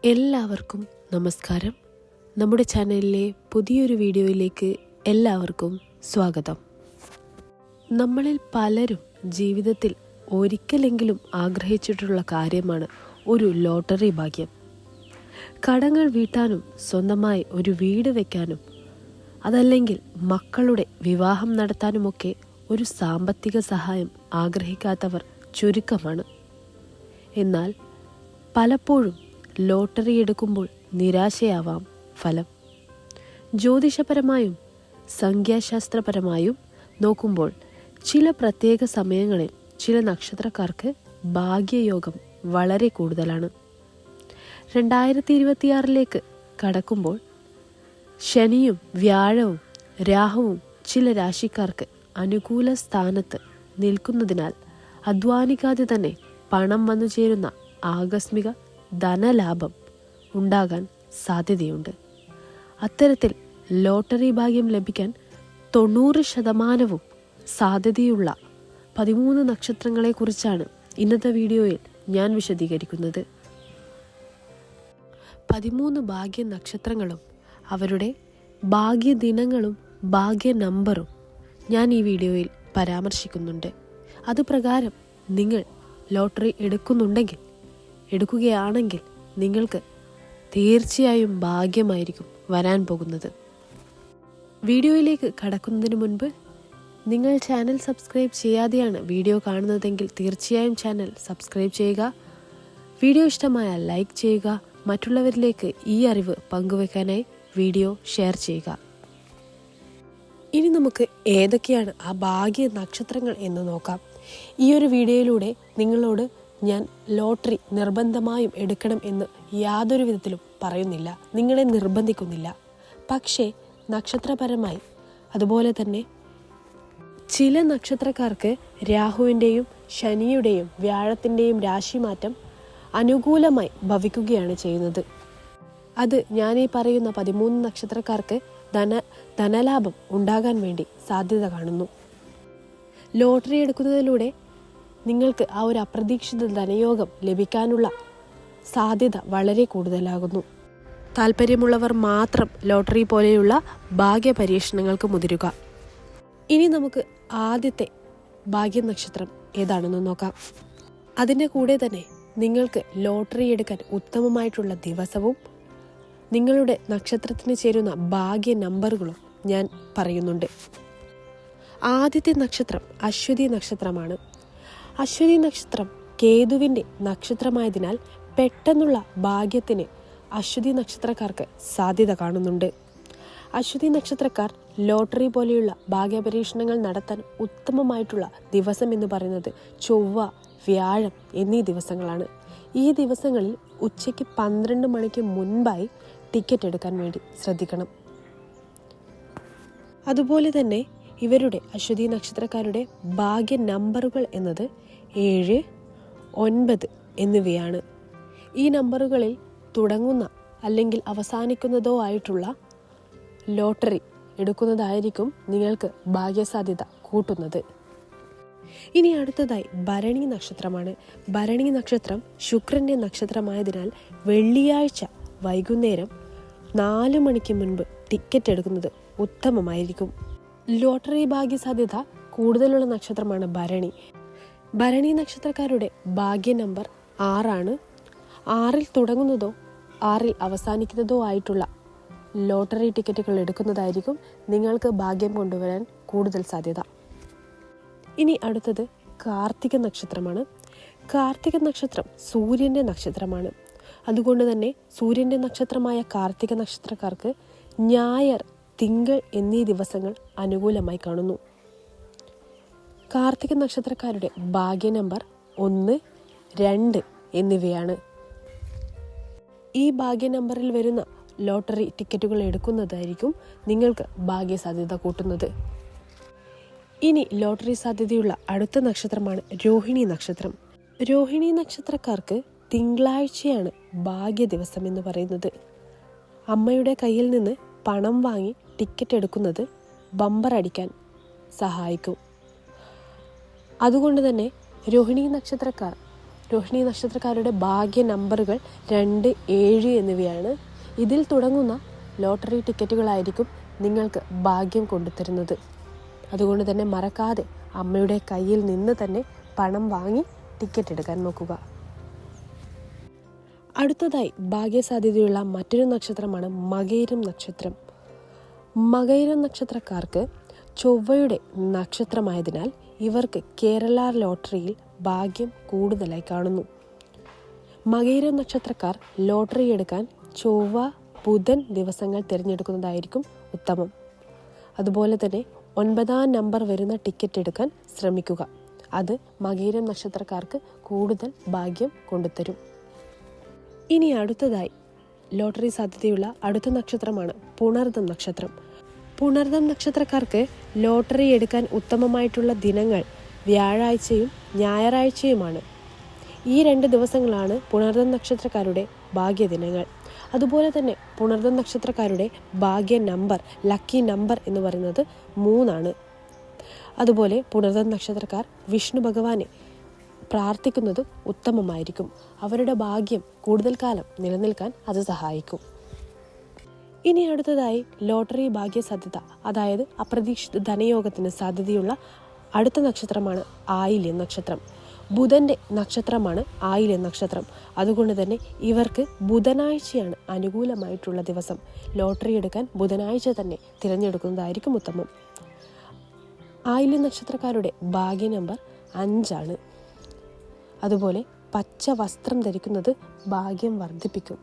എല്ലാവർക്കും നമസ്കാരം. നമ്മുടെ ചാനലിലെ പുതിയൊരു വീഡിയോയിലേക്ക് എല്ലാവർക്കും സ്വാഗതം. നമ്മളിൽ പലരും ജീവിതത്തിൽ ഒരിക്കലെങ്കിലും ആഗ്രഹിച്ചിട്ടുള്ള കാര്യമാണ് ഒരു ലോട്ടറി ഭാഗ്യം. കടങ്ങൾ വീട്ടാനും സ്വന്തമായി ഒരു വീട് വയ്ക്കാനും അതല്ലെങ്കിൽ മക്കളുടെ വിവാഹം നടത്താനുമൊക്കെ ഒരു സാമ്പത്തിക സഹായം ആഗ്രഹിക്കാത്തവർ ചുരുക്കമാണ്. എന്നാൽ പലപ്പോഴും ലോട്ടറി എടുക്കുമ്പോൾ നിരാശയാവാം ഫലം. ജ്യോതിഷപരമായും സംഖ്യാശാസ്ത്രപരമായും നോക്കുമ്പോൾ ചില പ്രത്യേക സമയങ്ങളിൽ ചില നക്ഷത്രക്കാർക്ക് ഭാഗ്യയോഗം വളരെ കൂടുതലാണ്. 2026 കടക്കുമ്പോൾ ശനിയും വ്യാഴവും രാഹുവും ചില രാശിക്കാർക്ക് അനുകൂല സ്ഥാനത്ത് നിൽക്കുന്നതിനാൽ അധ്വാനിക്കാതെ തന്നെ പണം വന്നു ചേരുന്ന ആകസ്മിക ധനലാഭം ഉണ്ടാകാൻ സാധ്യതയുണ്ട്. അത്തരത്തിൽ ലോട്ടറി ഭാഗ്യം ലഭിക്കാൻ 90% സാധ്യതയുള്ള 13 നക്ഷത്രങ്ങളെക്കുറിച്ചാണ് ഇന്നത്തെ വീഡിയോയിൽ ഞാൻ വിശദീകരിക്കുന്നത്. 13 ഭാഗ്യ നക്ഷത്രങ്ങളും അവരുടെ ഭാഗ്യദിനങ്ങളും ഭാഗ്യ നമ്പറും ഞാൻ ഈ വീഡിയോയിൽ പരാമർശിക്കുന്നുണ്ട്. അതുപ്രകാരം നിങ്ങൾ ലോട്ടറി എടുക്കുകയാണെങ്കിൽ നിങ്ങൾക്ക് തീർച്ചയായും ഭാഗ്യമായിരിക്കും വരാൻ പോകുന്നത്. വീഡിയോയിലേക്ക് കടക്കുന്നതിന് മുൻപ് നിങ്ങൾ ചാനൽ സബ്സ്ക്രൈബ് ചെയ്യാതെയാണ് വീഡിയോ കാണുന്നതെങ്കിൽ തീർച്ചയായും ചാനൽ സബ്സ്ക്രൈബ് ചെയ്യുക. വീഡിയോ ഇഷ്ടമായാൽ ലൈക്ക് ചെയ്യുക. മറ്റുള്ളവരിലേക്ക് ഈ അറിവ് പങ്കുവെക്കാനായി വീഡിയോ ഷെയർ ചെയ്യുക. ഇനി നമുക്ക് ഏതൊക്കെയാണ് ആ ഭാഗ്യ നക്ഷത്രങ്ങൾ എന്ന് നോക്കാം. ഈ ഒരു വീഡിയോയിലൂടെ നിങ്ങളോട് ഞാൻ ലോട്ടറി നിർബന്ധമായും എടുക്കണം എന്ന് യാതൊരു വിധത്തിലും പറയുന്നില്ല, നിങ്ങളെ നിർബന്ധിക്കുന്നില്ല. പക്ഷേ നക്ഷത്രപരമായി അതുപോലെ തന്നെ ചില നക്ഷത്രക്കാർക്ക് രാഹുവിൻ്റെയും ശനിയുടെയും വ്യാഴത്തിൻ്റെയും രാശിമാറ്റം അനുകൂലമായി ഭവിക്കുകയാണ് ചെയ്യുന്നത്. അത് ഞാനീ പറയുന്ന 13 നക്ഷത്രക്കാർക്ക് ധനലാഭം ഉണ്ടാകാൻ വേണ്ടി സാധ്യത കാണുന്നു. ലോട്ടറി എടുക്കുന്നതിലൂടെ നിങ്ങൾക്ക് ആ ഒരു അപ്രതീക്ഷിത ധനയോഗം ലഭിക്കാനുള്ള സാധ്യത വളരെ കൂടുതലാകുന്നു. താല്പര്യമുള്ളവർ മാത്രം ലോട്ടറി പോലെയുള്ള ഭാഗ്യ പരീക്ഷണങ്ങൾക്ക് മുതിരുക. ഇനി നമുക്ക് ആദ്യത്തെ ഭാഗ്യ നക്ഷത്രം ഏതാണെന്ന് നോക്കാം. അതിൻ്റെ കൂടെ തന്നെ നിങ്ങൾക്ക് ലോട്ടറി എടുക്കാൻ ഉത്തമമായിട്ടുള്ള ദിവസവും നിങ്ങളുടെ നക്ഷത്രത്തിന് ചേരുന്ന ഭാഗ്യ നമ്പറുകളും ഞാൻ പറയുന്നുണ്ട്. ആദ്യത്തെ നക്ഷത്രം അശ്വതി നക്ഷത്രമാണ്. അശ്വതി നക്ഷത്രം കേതുവിൻ്റെ നക്ഷത്രമായതിനാൽ പെട്ടെന്നുള്ള ഭാഗ്യത്തിന് അശ്വതി നക്ഷത്രക്കാർക്ക് സാധ്യത കാണുന്നുണ്ട്. അശ്വതി നക്ഷത്രക്കാർ ലോട്ടറി പോലെയുള്ള ഭാഗ്യപരീക്ഷണങ്ങൾ നടത്താൻ ഉത്തമമായിട്ടുള്ള ദിവസം എന്ന് പറയുന്നത് ചൊവ്വ, വ്യാഴം എന്നീ ദിവസങ്ങളാണ്. ഈ ദിവസങ്ങളിൽ ഉച്ചയ്ക്ക് 12 മണിക്ക് മുൻപായി ടിക്കറ്റ് എടുക്കാൻ വേണ്ടി ശ്രദ്ധിക്കണം. അതുപോലെ തന്നെ ഇവരുടെ അശ്വതി നക്ഷത്രക്കാരുടെ ഭാഗ്യ നമ്പറുകൾ എന്നത് 7, 9 എന്നിവയാണ്. ഈ നമ്പറുകളിൽ തുടങ്ങുന്ന അല്ലെങ്കിൽ അവസാനിക്കുന്നതോ ആയിട്ടുള്ള ലോട്ടറി എടുക്കുന്നതായിരിക്കും നിങ്ങൾക്ക് ഭാഗ്യസാധ്യത കൂട്ടുന്നത്. ഇനി അടുത്തതായി ഭരണി നക്ഷത്രമാണ്. ഭരണി നക്ഷത്രം ശുക്രന്റെ നക്ഷത്രമായതിനാൽ വെള്ളിയാഴ്ച വൈകുന്നേരം 4 മണിക്ക് മുൻപ് ടിക്കറ്റ് എടുക്കുന്നത് ഉത്തമമായിരിക്കും. ലോട്ടറി ഭാഗ്യസാധ്യത കൂടുതലുള്ള നക്ഷത്രമാണ് ഭരണി. ഭരണി നക്ഷത്രക്കാരുടെ ഭാഗ്യ നമ്പർ 6 6 തുടങ്ങുന്നതോ 6 അവസാനിക്കുന്നതോ ആയിട്ടുള്ള ലോട്ടറി ടിക്കറ്റുകൾ എടുക്കുന്നതായിരിക്കും നിങ്ങൾക്ക് ഭാഗ്യം കൊണ്ടുവരാൻ കൂടുതൽ സാധ്യത. ഇനി അടുത്തത് കാർത്തിക നക്ഷത്രമാണ്. കാർത്തിക നക്ഷത്രം സൂര്യൻ്റെ നക്ഷത്രമാണ്. അതുകൊണ്ട് തന്നെ സൂര്യൻ്റെ നക്ഷത്രമായ കാർത്തിക നക്ഷത്രക്കാർക്ക് ഞായർ, തിങ്കൾ എന്നീ ദിവസങ്ങൾ അനുകൂലമായി കാണുന്നു. കാർത്തിക നക്ഷത്രക്കാരുടെ ഭാഗ്യ നമ്പർ 1, 2 എന്നിവയാണ്. ഈ ഭാഗ്യ നമ്പറിൽ വരുന്ന ലോട്ടറി ടിക്കറ്റുകൾ എടുക്കുന്നതായിരിക്കും നിങ്ങൾക്ക് ഭാഗ്യസാധ്യത കൂട്ടുന്നത്. ഇനി ലോട്ടറി സാധ്യതയുള്ള അടുത്ത നക്ഷത്രമാണ് രോഹിണി നക്ഷത്രം. രോഹിണി നക്ഷത്രക്കാർക്ക് തിങ്കളാഴ്ചയാണ് ഭാഗ്യ ദിവസം എന്ന് പറയുന്നത്. അമ്മയുടെ കയ്യിൽ നിന്ന് പണം വാങ്ങി ടിക്കറ്റ് എടുക്കുന്നത് ബമ്പർ അടിക്കാൻ സഹായിക്കും. അതുകൊണ്ട് തന്നെ രോഹിണി നക്ഷത്രക്കാർ രോഹിണി നക്ഷത്രക്കാരുടെ ഭാഗ്യ നമ്പറുകൾ 2, 7 എന്നിവയാണ്. ഇതിൽ തുടങ്ങുന്ന ലോട്ടറി ടിക്കറ്റുകളായിരിക്കും നിങ്ങൾക്ക് ഭാഗ്യം കൊണ്ടുതരുന്നത്. അതുകൊണ്ട് തന്നെ മറക്കാതെ അമ്മയുടെ കയ്യിൽ നിന്ന് തന്നെ പണം വാങ്ങി ടിക്കറ്റ് എടുക്കാൻ നോക്കുക. അടുത്തതായി ഭാഗ്യസാധ്യതയുള്ള മറ്റൊരു നക്ഷത്രമാണ് മകയിരം നക്ഷത്രം. മകയിരം നക്ഷത്രക്കാർക്ക് ചൊവ്വയുടെ നക്ഷത്രമായതിനാൽ ഇവർക്ക് കേരള ലോട്ടറിയിൽ ഭാഗ്യം കൂടുതലായി കാണുന്നു. മകയിരം നക്ഷത്രക്കാർ ലോട്ടറി എടുക്കാൻ ചൊവ്വ, ബുധൻ ദിവസങ്ങൾ തിരഞ്ഞെടുക്കുന്നതായിരിക്കും ഉത്തമം. അതുപോലെ തന്നെ 9-ാം നമ്പർ വരുന്ന ടിക്കറ്റ് എടുക്കാൻ ശ്രമിക്കുക. അത് മകയിരം നക്ഷത്രക്കാർക്ക് കൂടുതൽ ഭാഗ്യം കൊണ്ടുതരും. ഇനി അടുത്തതായി ലോട്ടറി സാധ്യതയുള്ള അടുത്ത നക്ഷത്രമാണ് പുണർദം നക്ഷത്രം. പുണർദം നക്ഷത്രക്കാർക്ക് ലോട്ടറി എടുക്കാൻ ഉത്തമമായിട്ടുള്ള ദിനങ്ങൾ വ്യാഴാഴ്ചയും ഞായറാഴ്ചയുമാണ്. ഈ 2 ദിവസങ്ങളാണ് പുണർദം നക്ഷത്രക്കാരുടെ ഭാഗ്യദിനങ്ങൾ. അതുപോലെ തന്നെ പുണർദം നക്ഷത്രക്കാരുടെ ഭാഗ്യ നമ്പർ, ലക്കി നമ്പർ എന്ന് പറയുന്നത് 3 അതുപോലെ പുണർദം നക്ഷത്രക്കാർ വിഷ്ണു ഭഗവാനെ പ്രാർത്ഥിക്കുന്നത് ഉത്തമമായിരിക്കും. അവരുടെ ഭാഗ്യം കൂടുതൽ കാലം നിലനിൽക്കാൻ അത് സഹായിക്കും. ഇനി അടുത്തതായി ലോട്ടറി ഭാഗ്യ സാധ്യത, അതായത് അപ്രതീക്ഷിത ധനയോഗത്തിന് സാധ്യതയുള്ള അടുത്ത നക്ഷത്രമാണ് ആയില്യം നക്ഷത്രം. ബുധൻ്റെ നക്ഷത്രമാണ് ആയില്യം നക്ഷത്രം. അതുകൊണ്ട് തന്നെ ഇവർക്ക് ബുധനാഴ്ചയാണ് അനുകൂലമായിട്ടുള്ള ദിവസം. ലോട്ടറി എടുക്കാൻ ബുധനാഴ്ച തന്നെ തിരഞ്ഞെടുക്കുന്നതായിരിക്കും ഉത്തമം. ആയില്യം നക്ഷത്രക്കാരുടെ ഭാഗ്യ നമ്പർ 5. അതുപോലെ പച്ച വസ്ത്രം ധരിക്കുന്നത് ഭാഗ്യം വർദ്ധിപ്പിക്കും.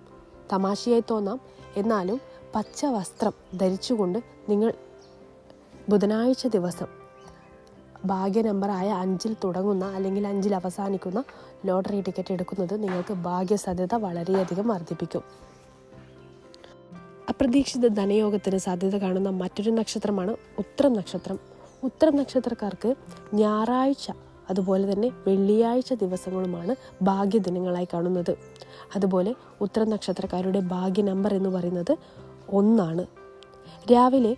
തമാശയായി തോന്നാം, എന്നാലും പച്ച വസ്ത്രം ധരിച്ചുകൊണ്ട് നിങ്ങൾ ബുധനാഴ്ച ദിവസം ഭാഗ്യ നമ്പറായ 5 തുടങ്ങുന്ന അല്ലെങ്കിൽ 5 അവസാനിക്കുന്ന ലോട്ടറി ടിക്കറ്റ് എടുക്കുന്നത് നിങ്ങൾക്ക് ഭാഗ്യസാധ്യത വളരെയധികം വർദ്ധിപ്പിക്കും. അപ്രതീക്ഷിത ധനയോഗത്തിന് സാധ്യത കാണുന്ന മറ്റൊരു നക്ഷത്രമാണ് ഉത്രം നക്ഷത്രം. ഉത്രം നക്ഷത്രക്കാർക്ക് ഞായറാഴ്ച അതുപോലെ തന്നെ വെള്ളിയാഴ്ച ദിവസങ്ങളുമാണ് ഭാഗ്യദിനങ്ങളായി കാണുന്നത്. അതുപോലെ ഉത്രം നക്ഷത്രക്കാരുടെ ഭാഗ്യ നമ്പർ എന്ന് പറയുന്നത് 1. രാവിലെ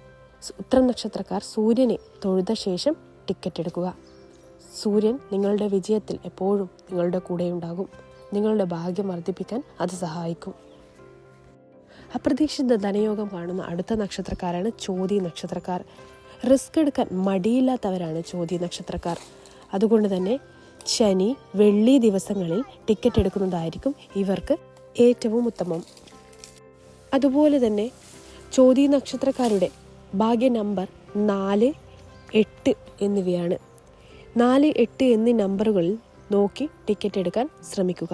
ഉത്രം നക്ഷത്രക്കാർ സൂര്യനെ തൊഴുത ശേഷം ടിക്കറ്റ് എടുക്കുക. സൂര്യൻ നിങ്ങളുടെ വിജയത്തിൽ എപ്പോഴും നിങ്ങളുടെ കൂടെയുണ്ടാകും. നിങ്ങളുടെ ഭാഗ്യം വർദ്ധിപ്പിക്കാൻ അത് സഹായിക്കും. അപ്രതീക്ഷിത ധനയോഗം കാണുന്ന അടുത്ത നക്ഷത്രക്കാരാണ് ചോതി നക്ഷത്രക്കാർ. റിസ്ക് എടുക്കാൻ മടിയില്ലാത്തവരാണ് ചോതി നക്ഷത്രക്കാർ. അതുകൊണ്ട് തന്നെ ശനി, വെള്ളി ദിവസങ്ങളിൽ ടിക്കറ്റ് എടുക്കുന്നതായിരിക്കും ഇവർക്ക് ഏറ്റവും ഉത്തമം. അതുപോലെ തന്നെ ചോതി നക്ഷത്രക്കാരുടെ ഭാഗ്യ നമ്പർ 4, 8 എന്നിവയാണ്. 4, 8 എന്നീ നമ്പറുകളിൽ നോക്കി ടിക്കറ്റ് എടുക്കാൻ ശ്രമിക്കുക.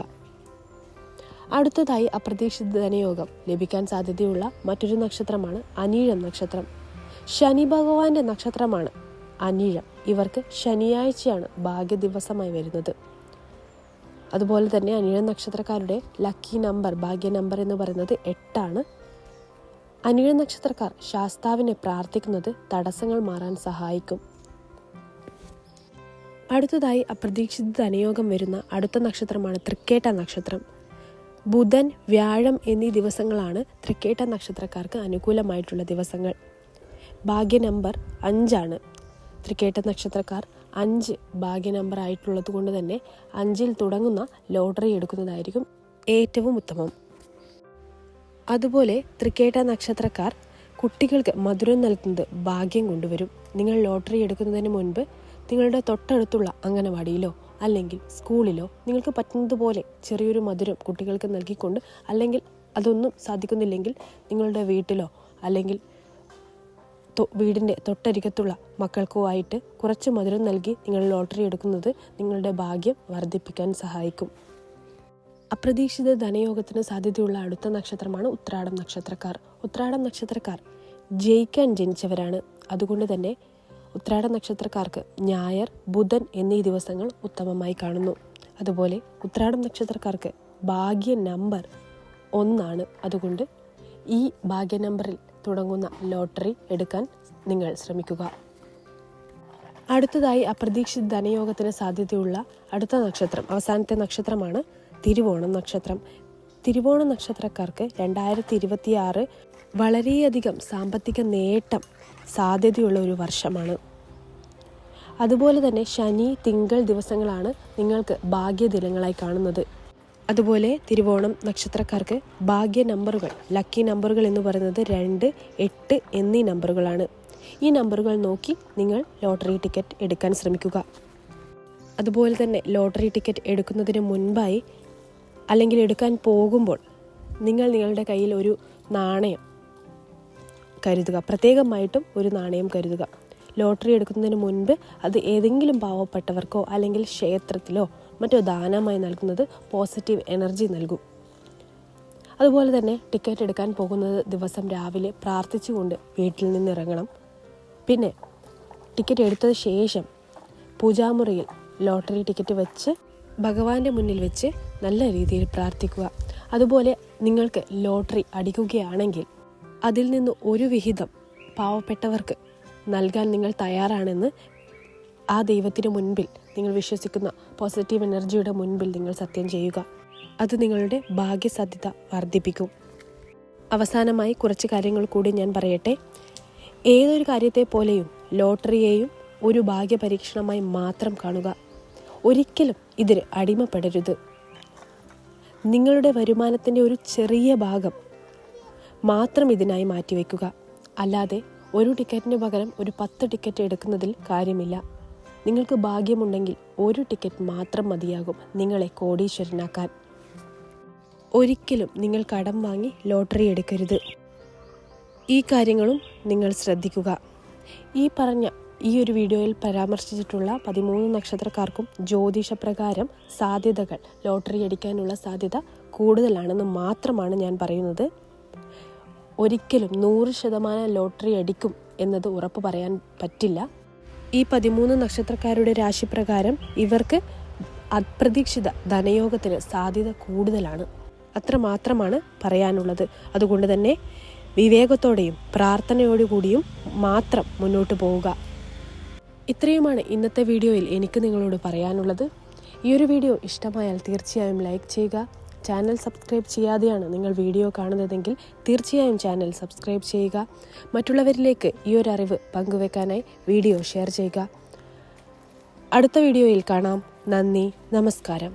അടുത്തതായി അപ്രതീക്ഷിത ധനയോഗം ലഭിക്കാൻ സാധ്യതയുള്ള മറ്റൊരു നക്ഷത്രമാണ് അനിഴം നക്ഷത്രം. ശനി ഭഗവാന്റെ നക്ഷത്രമാണ് അനിഴം. ഇവർക്ക് ശനിയാഴ്ചയാണ് ഭാഗ്യ ദിവസമായി വരുന്നത്. അതുപോലെ തന്നെ അനിഴം നക്ഷത്രക്കാരുടെ ലക്കി നമ്പർ, ഭാഗ്യ നമ്പർ എന്ന് പറയുന്നത് 8. അനിഴം നക്ഷത്രക്കാർ ശാസ്താവിനെ പ്രാർത്ഥിക്കുന്നത് തടസ്സങ്ങൾ മാറാൻ സഹായിക്കും. അടുത്തതായി അപ്രതീക്ഷിത ധനയോഗം വരുന്ന അടുത്ത നക്ഷത്രമാണ് തൃക്കേട്ട നക്ഷത്രം. ബുധൻ, വ്യാഴം എന്നീ ദിവസങ്ങളാണ് തൃക്കേട്ട നക്ഷത്രക്കാർക്ക് അനുകൂലമായിട്ടുള്ള ദിവസങ്ങൾ. ഭാഗ്യ നമ്പർ 5. തൃക്കേട്ട നക്ഷത്രക്കാർ 5 ഭാഗ്യ നമ്പർ ആയിട്ടുള്ളത് കൊണ്ട് തന്നെ 5 തുടങ്ങുന്ന ലോട്ടറി എടുക്കുന്നതായിരിക്കും ഏറ്റവും ഉത്തമം. അതുപോലെ തൃക്കേട്ട നക്ഷത്രക്കാർ കുട്ടികൾക്ക് മധുരം നൽകുന്നത് ഭാഗ്യം കൊണ്ടുവരും. നിങ്ങൾ ലോട്ടറി എടുക്കുന്നതിന് മുൻപ് നിങ്ങളുടെ തൊട്ടടുത്തുള്ള അംഗനവാടിയിലോ അല്ലെങ്കിൽ സ്കൂളിലോ നിങ്ങൾക്ക് പറ്റുന്നതുപോലെ ചെറിയൊരു മധുരം കുട്ടികൾക്ക് നൽകിക്കൊണ്ട്, അല്ലെങ്കിൽ അതൊന്നും സാധിക്കുന്നില്ലെങ്കിൽ നിങ്ങളുടെ വീട്ടിലോ അല്ലെങ്കിൽ വീടിൻ്റെ തൊട്ടരികത്തുള്ള മക്കൾക്കോ ആയിട്ട് കുറച്ച് മധുരം നൽകി നിങ്ങൾ ലോട്ടറി എടുക്കുന്നത് നിങ്ങളുടെ ഭാഗ്യം വർദ്ധിപ്പിക്കാൻ സഹായിക്കും. അപ്രതീക്ഷിത ധനയോഗത്തിന് സാധ്യതയുള്ള അടുത്ത നക്ഷത്രമാണ് ഉത്രാടം നക്ഷത്രക്കാർ. ഉത്രാടം നക്ഷത്രക്കാർ ജയിക്കാൻ ജനിച്ചവരാണ്. അതുകൊണ്ട് തന്നെ ഉത്രാടം നക്ഷത്രക്കാർക്ക് ഞായർ, ബുധൻ എന്നീ ദിവസങ്ങൾ ഉത്തമമായി കാണുന്നു. അതുപോലെ ഉത്രാടം നക്ഷത്രക്കാർക്ക് ഭാഗ്യ നമ്പർ 1. അതുകൊണ്ട് ഈ ഭാഗ്യ നമ്പറിൽ തുടങ്ങുന്ന ലോട്ടറി എടുക്കാൻ നിങ്ങൾ ശ്രമിക്കുക. അടുത്തതായി അപ്രതീക്ഷിത ധനയോഗത്തിന് സാധ്യതയുള്ള അടുത്ത നക്ഷത്രം, അവസാനത്തെ നക്ഷത്രമാണ് തിരുവോണം നക്ഷത്രം. തിരുവോണം നക്ഷത്രക്കാർക്ക് 2026 വളരെയധികം സാമ്പത്തിക നേട്ടം സാധ്യതയുള്ള ഒരു വർഷമാണ്. അതുപോലെ തന്നെ ശനി, തിങ്കൾ ദിവസങ്ങളാണ് നിങ്ങൾക്ക് ഭാഗ്യദിനങ്ങളായി കാണുന്നത്. അതുപോലെ തിരുവോണം നക്ഷത്രക്കാർക്ക് ഭാഗ്യ നമ്പറുകൾ, ലക്കി നമ്പറുകൾ എന്ന് പറയുന്നത് 2, 8 എന്നീ നമ്പറുകളാണ്. ഈ നമ്പറുകൾ നോക്കി നിങ്ങൾ ലോട്ടറി ടിക്കറ്റ് എടുക്കാൻ ശ്രമിക്കുക. അതുപോലെ തന്നെ ലോട്ടറി ടിക്കറ്റ് എടുക്കുന്നതിന് മുൻപായി അല്ലെങ്കിൽ എടുക്കാൻ പോകുമ്പോൾ നിങ്ങളുടെ കയ്യിൽ ഒരു നാണയം കരുതുക. പ്രത്യേകമായിട്ടും ഒരു നാണയം കരുതുക. ലോട്ടറി എടുക്കുന്നതിന് മുൻപ് അത് ഏതെങ്കിലും പാവപ്പെട്ടവർക്കോ അല്ലെങ്കിൽ ക്ഷേത്രത്തിലോ മറ്റോ ദാനമായി നൽകുന്നത് പോസിറ്റീവ് എനർജി നൽകും. അതുപോലെ തന്നെ ടിക്കറ്റ് എടുക്കാൻ പോകുന്നത് ദിവസം രാവിലെ പ്രാർത്ഥിച്ചുകൊണ്ട് വീട്ടിൽ നിന്നിറങ്ങണം. പിന്നെ ടിക്കറ്റ് എടുത്തത് ശേഷം പൂജാമുറിയിൽ ലോട്ടറി ടിക്കറ്റ് വെച്ച് ഭഗവാന്റെ മുന്നിൽ വെച്ച് നല്ല രീതിയിൽ പ്രാർത്ഥിക്കുക. അതുപോലെ നിങ്ങൾക്ക് ലോട്ടറി അടിക്കുകയാണെങ്കിൽ അതിൽ നിന്ന് ഒരു വിഹിതം പാവപ്പെട്ടവർക്ക് നൽകാൻ നിങ്ങൾ തയ്യാറാണെന്ന് ആ ദൈവത്തിന് മുൻപിൽ, നിങ്ങൾ വിശ്വസിക്കുന്ന പോസിറ്റീവ് എനർജിയുടെ മുൻപിൽ നിങ്ങൾ സത്യം ചെയ്യുക. അത് നിങ്ങളുടെ ഭാഗ്യസാധ്യത വർദ്ധിപ്പിക്കും. അവസാനമായി കുറച്ച് കാര്യങ്ങൾ കൂടി ഞാൻ പറയട്ടെ. ഏതൊരു കാര്യത്തെ പോലെയും ലോട്ടറിയെയും ഒരു ഭാഗ്യ പരീക്ഷണമായി മാത്രം കാണുക. ഒരിക്കലും ഇതിന് അടിമപ്പെടരുത്. നിങ്ങളുടെ വരുമാനത്തിൻ്റെ ഒരു ചെറിയ ഭാഗം മാത്രം ഇതിനായി മാറ്റിവെക്കുക. അല്ലാതെ ഒരു ടിക്കറ്റിന് പകരം ഒരു 10 ടിക്കറ്റ് എടുക്കുന്നതിൽ കാര്യമില്ല. നിങ്ങൾക്ക് ഭാഗ്യമുണ്ടെങ്കിൽ ഒരു ടിക്കറ്റ് മാത്രം മതിയാകും നിങ്ങളെ കോടീശ്വരനാക്കാൻ. ഒരിക്കലും നിങ്ങൾ കടം വാങ്ങി ലോട്ടറി എടുക്കരുത്. ഈ കാര്യങ്ങളും നിങ്ങൾ ശ്രദ്ധിക്കുക. ഈ ഒരു വീഡിയോയിൽ പരാമർശിച്ചിട്ടുള്ള 13 നക്ഷത്രക്കാർക്കും ജ്യോതിഷപ്രകാരം സാധ്യതകൾ, ലോട്ടറി അടിക്കാനുള്ള സാധ്യത കൂടുതലാണെന്ന് മാത്രമാണ് ഞാൻ പറയുന്നത്. ഒരിക്കലും 100% ലോട്ടറി അടിക്കും എന്നത് ഉറപ്പ് പറയാൻ പറ്റില്ല. ഈ 13 നക്ഷത്രക്കാരുടെ രാശിപ്രകാരം ഇവർക്ക് അപ്രതീക്ഷിത ധനയോഗത്തിന് സാധ്യത കൂടുതലാണ്. അത്രമാത്രമാണ് പറയാനുള്ളത്. അതുകൊണ്ട് തന്നെ വിവേകത്തോടെയും പ്രാർത്ഥനയോടുകൂടിയും മാത്രം മുന്നോട്ട് പോവുക. ഇത്രയുമാണ് ഇന്നത്തെ വീഡിയോയിൽ എനിക്ക് നിങ്ങളോട് പറയാനുള്ളത്. ഈ ഒരു വീഡിയോ ഇഷ്ടമായാൽ തീർച്ചയായും ലൈക്ക് ചെയ്യുക. ചാനൽ സബ്സ്ക്രൈബ് ചെയ്യാതെയാണ് നിങ്ങൾ വീഡിയോ കാണുന്നതെങ്കിൽ തീർച്ചയായും ചാനൽ സബ്സ്ക്രൈബ് ചെയ്യുക. മറ്റുള്ളവരിലേക്ക് ഈ ഒരു അറിവ് പങ്കുവെക്കാനായി വീഡിയോ ഷെയർ ചെയ്യുക. അടുത്ത വീഡിയോയിൽ കാണാം. നന്ദി, നമസ്കാരം.